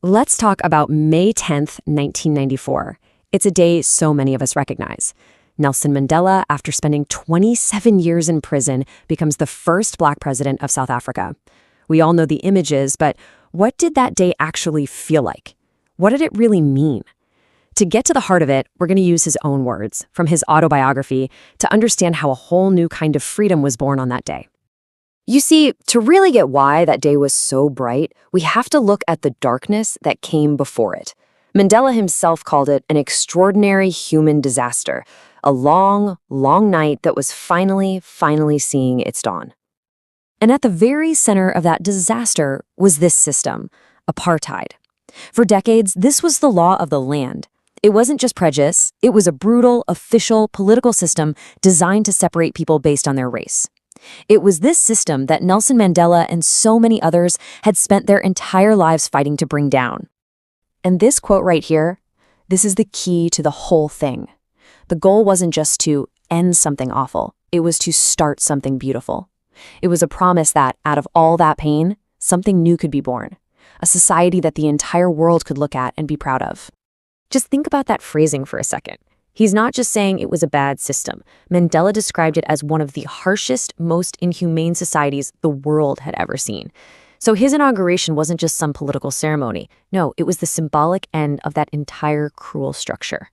Let's talk about May 10th, 1994. It's a day so many of us recognize. Nelson Mandela, after spending 27 years in prison, becomes the first Black president of South Africa. We all know the images, but what did that day actually feel like? What did it really mean? To get to the heart of it, we're going to use his own words from his autobiography to understand how a whole new kind of freedom was born on that day. You see, to really get why that day was so bright, we have to look at the darkness that came before it. Mandela himself called it an extraordinary human disaster, a long, long night that was finally seeing its dawn. And at the very center of that disaster was this system, apartheid. For decades, this was the law of the land. It wasn't just prejudice, it was a brutal, official, political system designed to separate people based on their race. It was this system that Nelson Mandela and so many others had spent their entire lives fighting to bring down. And this quote right here, this is the key to the whole thing. The goal wasn't just to end something awful, it was to start something beautiful. It was a promise that, out of all that pain, something new could be born, a society that the entire world could look at and be proud of. Just think about that phrasing for a second. He's not just saying it was a bad system. Mandela described it as one of the harshest, most inhumane societies the world had ever seen. So his inauguration wasn't just some political ceremony. No, it was the symbolic end of that entire cruel structure.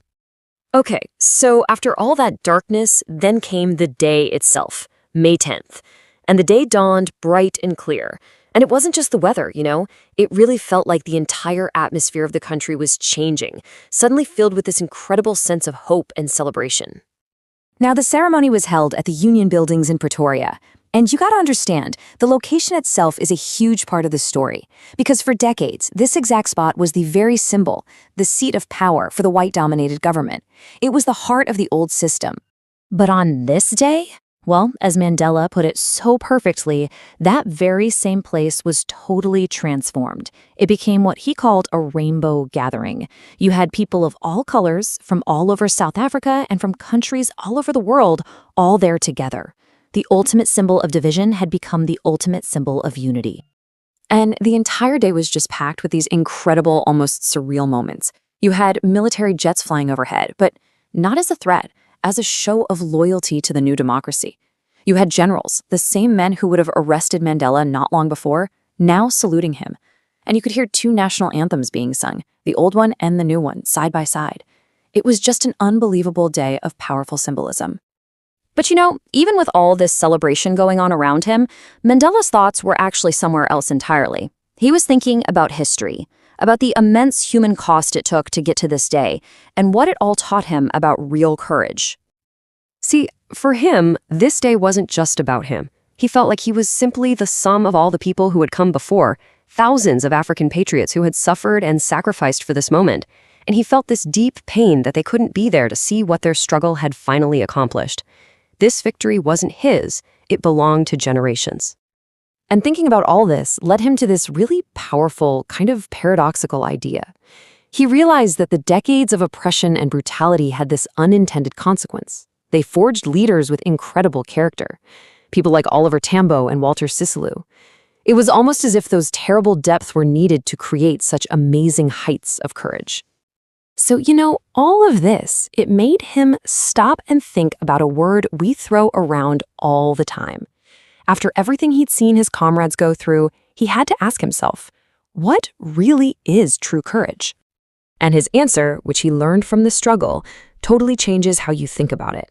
Okay, so after all that darkness, then came the day itself, May 10th. And the day dawned bright and clear. And it wasn't just the weather, It really felt like the entire atmosphere of the country was changing, suddenly filled with this incredible sense of hope and celebration. Now, the ceremony was held at the Union Buildings in Pretoria. And you gotta understand, the location itself is a huge part of the story. Because for decades, this exact spot was the very symbol, the seat of power for the white-dominated government. It was the heart of the old system. But on this day, well, as Mandela put it so perfectly, that very same place was totally transformed. It became what he called a rainbow gathering. You had people of all colors from all over South Africa and from countries all over the world, all there together. The ultimate symbol of division had become the ultimate symbol of unity. And the entire day was just packed with these incredible, almost surreal moments. You had military jets flying overhead, but not as a threat, as a show of loyalty to the new democracy. You had generals, the same men who would have arrested Mandela not long before, now saluting him. And you could hear two national anthems being sung, the old one and the new one, side by side. It was just an unbelievable day of powerful symbolism. But even with all this celebration going on around him, Mandela's thoughts were actually somewhere else entirely. He was thinking about history, about the immense human cost it took to get to this day, and what it all taught him about real courage. See, for him, this day wasn't just about him. He felt like he was simply the sum of all the people who had come before, thousands of African patriots who had suffered and sacrificed for this moment. And he felt this deep pain that they couldn't be there to see what their struggle had finally accomplished. This victory wasn't his, it belonged to generations. And thinking about all this led him to this really powerful, kind of paradoxical idea. He realized that the decades of oppression and brutality had this unintended consequence. They forged leaders with incredible character, people like Oliver Tambo and Walter Sisulu. It was almost as if those terrible depths were needed to create such amazing heights of courage. So, all of this, it made him stop and think about a word we throw around all the time. After everything he'd seen his comrades go through, he had to ask himself, what really is true courage? And his answer, which he learned from the struggle, totally changes how you think about it.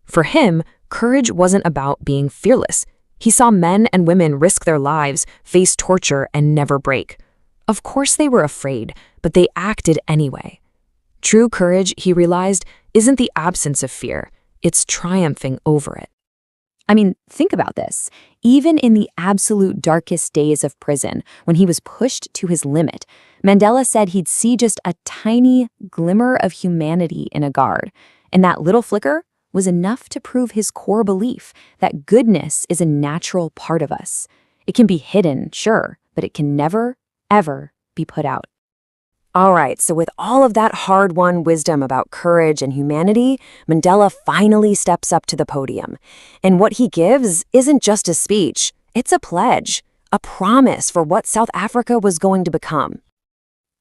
For him, courage wasn't about being fearless. He saw men and women risk their lives, face torture, and never break. Of course they were afraid, but they acted anyway. True courage, he realized, isn't the absence of fear. It's triumphing over it. I mean, think about this. Even in the absolute darkest days of prison, when he was pushed to his limit, Mandela said he'd see just a tiny glimmer of humanity in a guard. And that little flicker was enough to prove his core belief that goodness is a natural part of us. It can be hidden, sure, but it can never, ever be put out. All right, so with all of that hard-won wisdom about courage and humanity, Mandela finally steps up to the podium. And what he gives isn't just a speech, it's a pledge, a promise for what South Africa was going to become.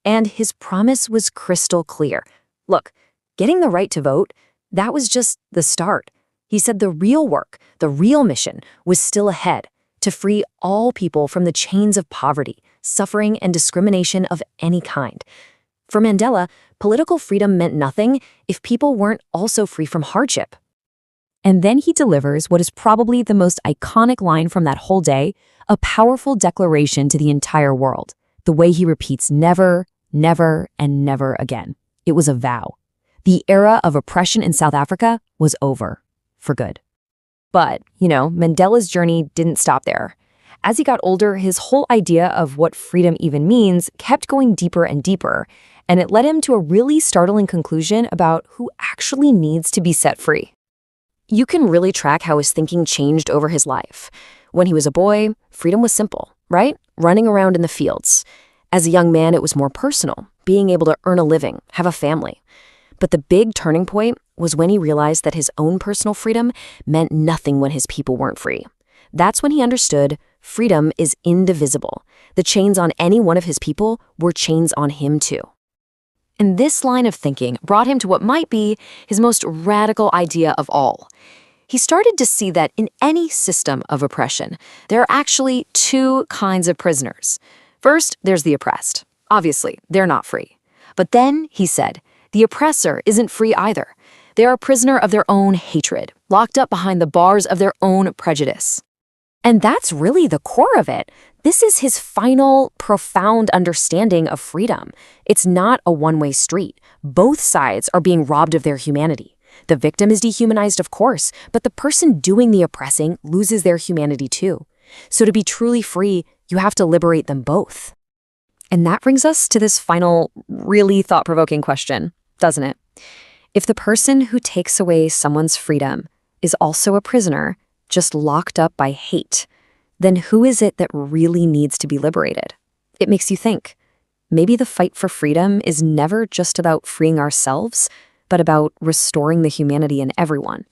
And his promise was crystal clear. Look, getting the right to vote, that was just the start. He said the real work, the real mission, was still ahead, to free all people from the chains of poverty, suffering, and discrimination of any kind. For Mandela, political freedom meant nothing if people weren't also free from hardship. And then he delivers what is probably the most iconic line from that whole day, a powerful declaration to the entire world. The way he repeats never, never, and never again. It was a vow. The era of oppression in South Africa was over, for good. But, Mandela's journey didn't stop there. As he got older, his whole idea of what freedom even means kept going deeper and deeper, and it led him to a really startling conclusion about who actually needs to be set free. You can really track how his thinking changed over his life. When he was a boy, freedom was simple, right? Running around in the fields. As a young man, it was more personal, being able to earn a living, have a family. But the big turning point was when he realized that his own personal freedom meant nothing when his people weren't free. That's when he understood freedom is indivisible. The chains on any one of his people were chains on him too. And this line of thinking brought him to what might be his most radical idea of all. He started to see that in any system of oppression, there are actually two kinds of prisoners. First, there's the oppressed. Obviously, they're not free. But then, he said, the oppressor isn't free either. They're a prisoner of their own hatred, locked up behind the bars of their own prejudice. And that's really the core of it. This is his final, profound understanding of freedom. It's not a one-way street. Both sides are being robbed of their humanity. The victim is dehumanized, of course, but the person doing the oppressing loses their humanity too. So to be truly free, you have to liberate them both. And that brings us to this final, really thought-provoking question, doesn't it? If the person who takes away someone's freedom is also a prisoner, just locked up by hate, then who is it that really needs to be liberated? It makes you think. Maybe the fight for freedom is never just about freeing ourselves, but about restoring the humanity in everyone.